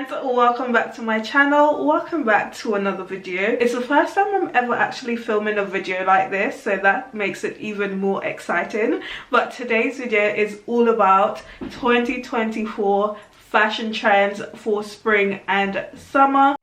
friends, welcome back to my channel. Welcome back to another video. It's the first time I'm ever actually filming a video like this, so that makes it even more exciting. But today's video is all about 2024 fashion trends for spring and summer.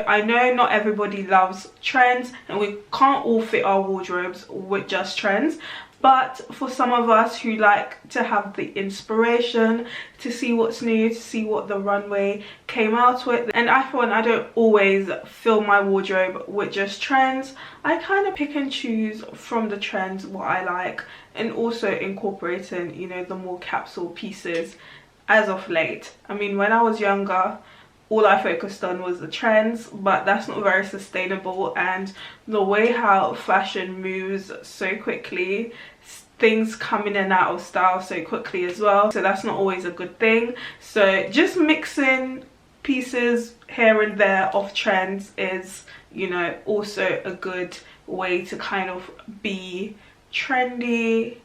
I know not everybody loves trends and we can't all fit our wardrobes with just trends, but for some of us who like to have the inspiration to see what's new, to see what the runway came out with, and I find I don't always fill my wardrobe with just trends. I kind of pick and choose from the trends what I like, and also incorporating, you know, the more capsule pieces as of late. I mean, when I was younger, all I focused on was the trends, but that's not very sustainable, and the way how fashion moves so quickly, things come in and out of style so quickly as well, so that's not always a good thing. So just mixing pieces here and there of trends is, you know, also a good way to kind of be trendy,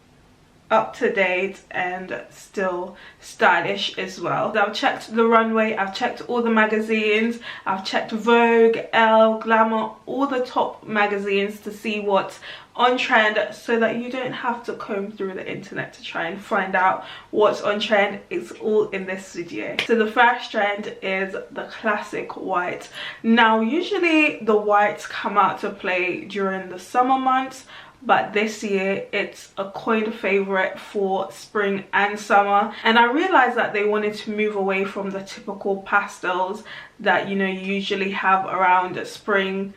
up to date, and still stylish as well. I've checked the runway, I've checked all the magazines, I've checked Vogue, Elle, Glamour, all the top magazines to see what's on trend, so that you don't have to comb through the internet to try and find out what's on trend. It's all in this video. So the first trend is the classic white. Now usually the whites come out to play during the summer months, but this year it's a coined favorite for spring and summer, and I realized that they wanted to move away from the typical pastels that, you know, you usually have around spring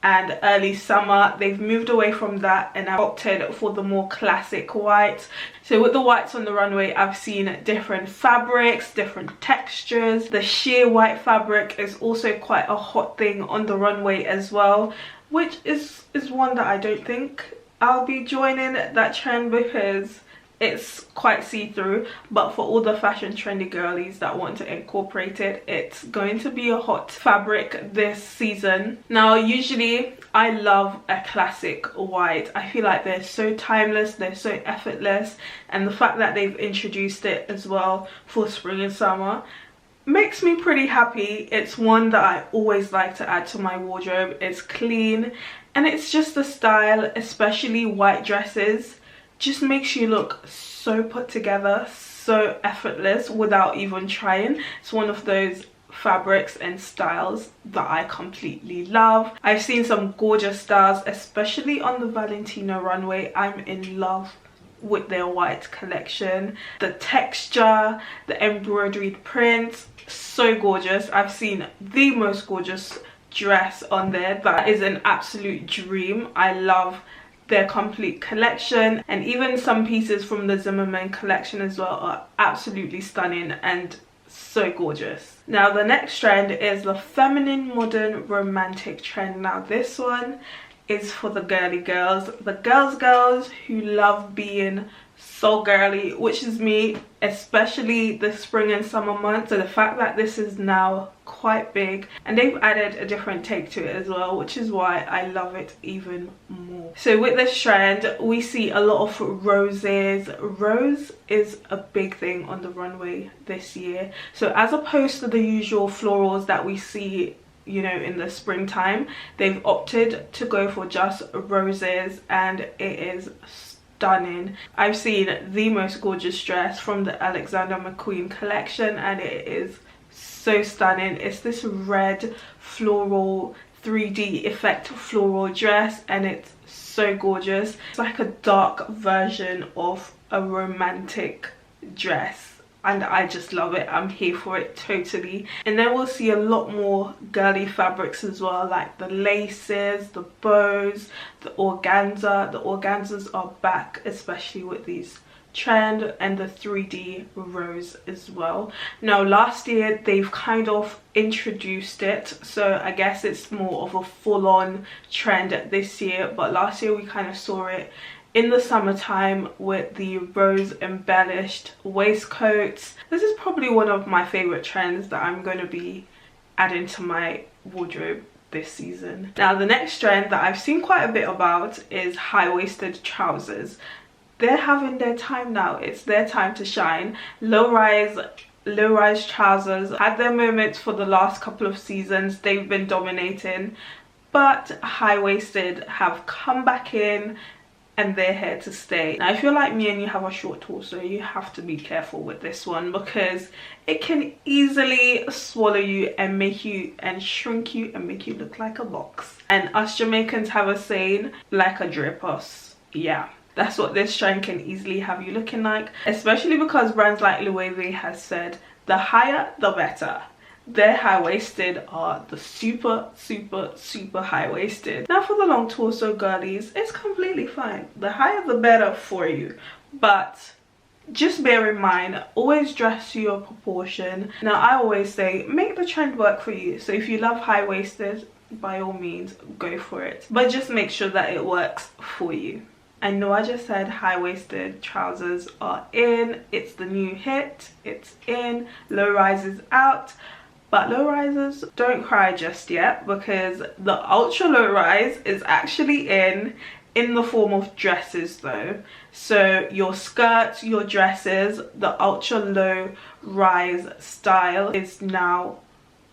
and early summer. They've moved away from that and I've opted for the more classic whites. So with the whites on the runway, I've seen different fabrics, different textures. The sheer white fabric is also quite a hot thing on the runway as well, which is one that I don't think I'll be joining that trend because it's quite see-through, but for all the fashion trendy girlies that want to incorporate it, it's going to be a hot fabric this season. Now usually I love a classic white. I feel like they're so timeless, they're so effortless, and the fact that they've introduced it as well for spring and summer makes me pretty happy. It's one that I always like to add to my wardrobe. It's clean and it's just a style, especially white dresses, just makes you look so put together, so effortless without even trying. It's one of those fabrics and styles that I completely love. I've seen some gorgeous styles, especially on the Valentino runway. I'm in love with their white collection. The texture, the embroidered prints, so gorgeous. I've seen the most gorgeous dress on there that is an absolute dream. I love their complete collection, and even some pieces from the Zimmermann collection as well are absolutely stunning and so gorgeous. Now the next trend is the feminine modern romantic trend. Now this one is for the girly girls, the girls who love being so girly, which is me, especially the spring and summer months. So the fact that this is now quite big, and they've added a different take to it as well, which is why I love it even more. So with this trend we see a lot of roses. Rose is a big thing on the runway this year, so as opposed to the usual florals that we see, you know, in the springtime, they've opted to go for just roses, and it is stunning. I've seen the most gorgeous dress from the Alexander McQueen collection and it is so stunning. It's this red floral 3D effect floral dress and it's so gorgeous. It's like a dark version of a romantic dress and I just love it. I'm here for it totally. And then we'll see a lot more girly fabrics as well, like the laces, the bows, the organza. The organzas are back, especially with these trend, and the 3D rose as well. Now last year they've kind of introduced it, so I guess it's more of a full-on trend this year, but last year we kind of saw it in the summertime with the rose embellished waistcoats. This is probably one of my favorite trends that I'm going to be adding to my wardrobe this season. Now the next trend that I've seen quite a bit about is high-waisted trousers. They're having their time now. It's their time to shine. Low-rise trousers had their moments for the last couple of seasons. They've been dominating, but high-waisted have come back in and they're here to stay. Now if you're like me and you have a short torso, you have to be careful with this one because it can easily swallow you and make you and shrink you and make you look like a box. And us Jamaicans have a saying, like a drapos. Yeah, that's what this trend can easily have you looking like, especially because brands like Loewe has said the higher the better. Their high-waisted are the super high-waisted. Now for the long torso girlies, it's completely fine. The higher the better for you, but just bear in mind, always dress to your proportion. Now I always say make the trend work for you. So if you love high-waisted, by all means go for it, but just make sure that it works for you. I know I just said high-waisted trousers are in, it's the new hit, it's in, low rises out. But low risers, don't cry just yet, because the ultra low rise is actually in the form of dresses though. So your skirts, your dresses, the ultra low rise style is now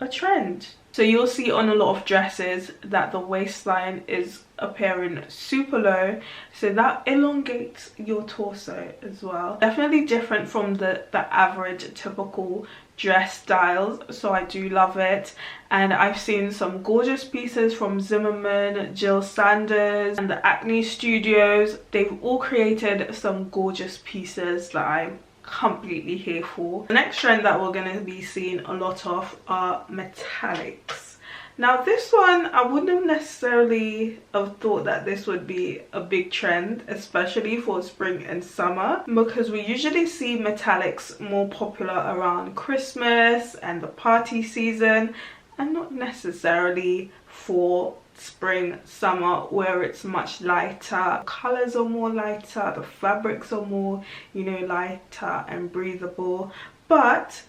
a trend. So you'll see on a lot of dresses that the waistline is appearing super low, so that elongates your torso as well. Definitely different from the average typical dress styles, so I do love it. And I've seen some gorgeous pieces from Zimmerman, Jill Sanders and the Acne Studios. They've all created some gorgeous pieces that I'm completely here for. The next trend that we're going to be seeing a lot of are metallics. Now this one, I wouldn't have necessarily have thought that this would be a big trend, especially for spring and summer, because we usually see metallics more popular around Christmas and the party season, and not necessarily for spring, summer, where it's much lighter. Colors are more lighter, the fabrics are more, you know, lighter and breathable. But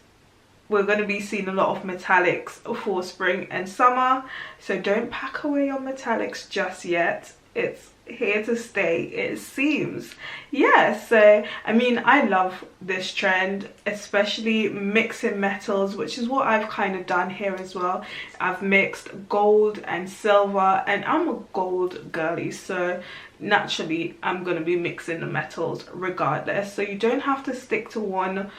we're going to be seeing a lot of metallics for spring and summer, so don't pack away your metallics just yet. It's here to stay, it seems. Yeah, so I mean, I love this trend, especially mixing metals, which is what I've kind of done here as well. I've mixed gold and silver, and I'm a gold girly, so naturally I'm going to be mixing the metals regardless. So you don't have to stick to one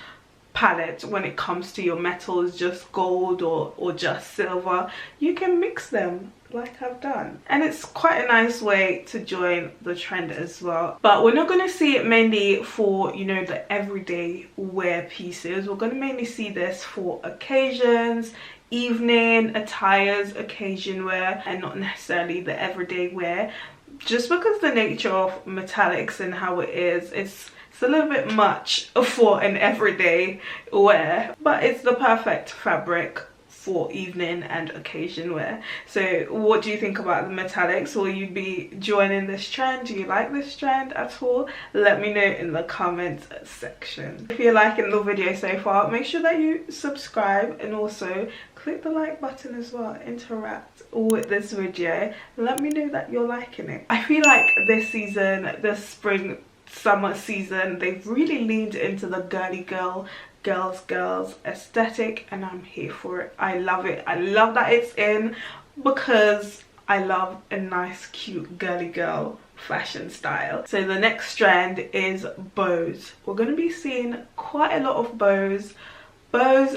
palette when it comes to your metals, just gold or just silver. You can mix them like I've done, and it's quite a nice way to join the trend as well. But we're not going to see it mainly for, you know, the everyday wear pieces. We're going to mainly see this for occasions, evening attires, occasion wear, and not necessarily the everyday wear, just because the nature of metallics and how it is, it's a little bit much for an everyday wear, but it's the perfect fabric for evening and occasion wear. So what do you think about the metallics? Will you be joining this trend? Do you like this trend at all? Let me know in the comments section. If you're liking the video so far, make sure that you subscribe and also click the like button as well. Interact with this video. Let me know that you're liking it. I feel like this season, the spring summer season, they've really leaned into the girly girls aesthetic, and I'm here for it. I love it. I love that it's in, because I love a nice cute girly girl fashion style. So the next trend is bows. We're going to be seeing quite a lot of bows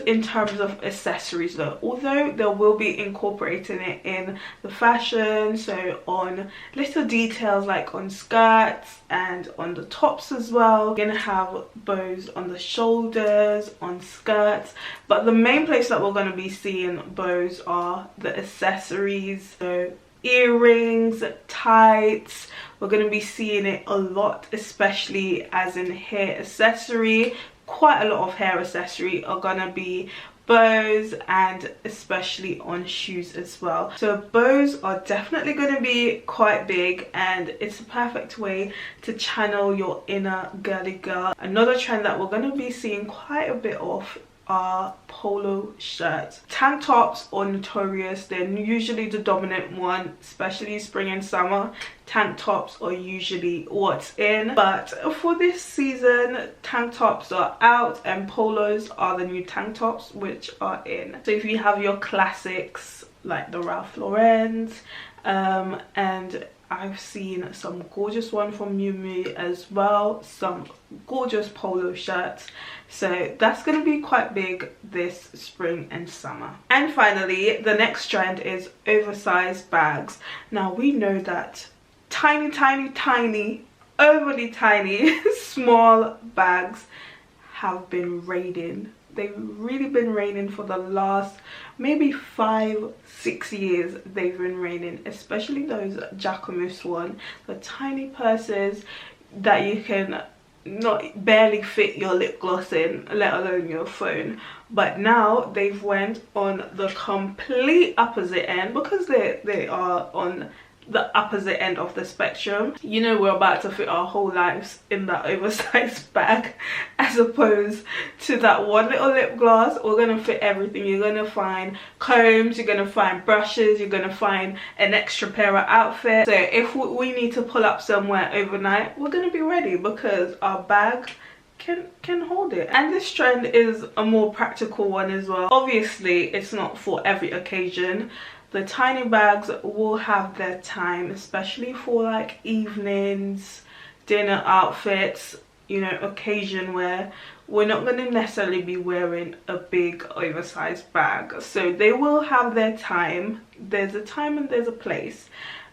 in terms of accessories though, although they will be incorporating it in the fashion, so on little details like on skirts and on the tops as well. We're gonna have bows on the shoulders, on skirts, but the main place that we're going to be seeing bows are the accessories, so earrings, tights. We're going to be seeing it a lot, especially as in hair accessory, quite a lot of hair accessory are gonna be bows, and especially on shoes as well. So bows are definitely going to be quite big, and it's a perfect way to channel your inner girly girl. Another trend that we're going to be seeing quite a bit of are polo shirts. Tank tops are notorious, they're usually the dominant one, especially spring and summer. Tank tops are usually what's in, but for this season tank tops are out and polos are the new tank tops which are in. So if you have your classics like the Ralph Lauren's, and I've seen some gorgeous one from Miu Miu as well, some gorgeous polo shirts. So that's going to be quite big this spring and summer. And finally, the next trend is oversized bags. Now we know that tiny, overly tiny small bags have been reigning. They've really been reigning for the last maybe 5-6 years. They've been reigning, especially those Jacquemus one, the tiny purses that you can barely fit your lip gloss in, let alone your phone. But now they've went on the complete opposite end, because they are on the opposite end of the spectrum. You know, we're about to fit our whole lives in that oversized bag, as opposed to that one little lip gloss. We're gonna fit everything. You're gonna find combs, you're gonna find brushes, you're gonna find an extra pair of outfits. So if we need to pull up somewhere overnight, we're gonna be ready, because our bag can hold it. And this trend is a more practical one as well. Obviously it's not for every occasion. The tiny bags will have their time, especially for like evenings, dinner outfits, you know, occasion wear. We're not going to necessarily be wearing a big oversized bag. So they will have their time. There's a time and there's a place.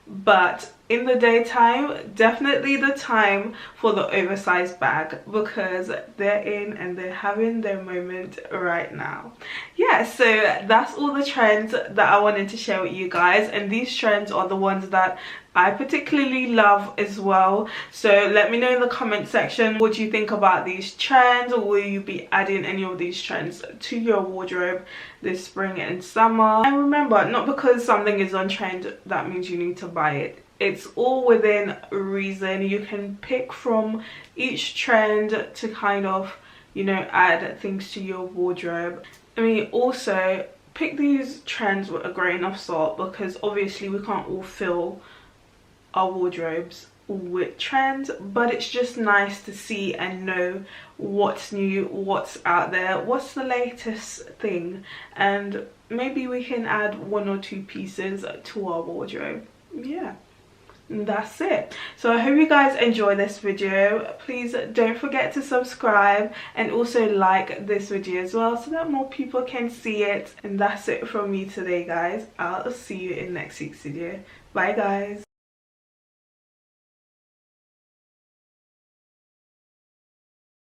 But in the daytime, definitely the time for the oversized bag, because they're in and they're having their moment right now. Yeah, so that's all the trends that I wanted to share with you guys, and these trends are the ones that I particularly love as well. So let me know in the comment section, what do you think about these trends, or will you be adding any of these trends to your wardrobe this spring and summer? And remember, not because something is on trend that means you need to buy it. It's all within reason. You can pick from each trend to kind of, you know, add things to your wardrobe. I mean, also pick these trends with a grain of salt, because obviously we can't all fill our wardrobes with trends, but it's just nice to see and know what's new, what's out there, what's the latest thing, and maybe we can add 1 or 2 pieces to our wardrobe. Yeah, and that's it. So I hope you guys enjoy this video. Please don't forget to subscribe and also like this video as well, so that more people can see it. And that's it from me today, guys. I'll see you in next week's video. Bye guys.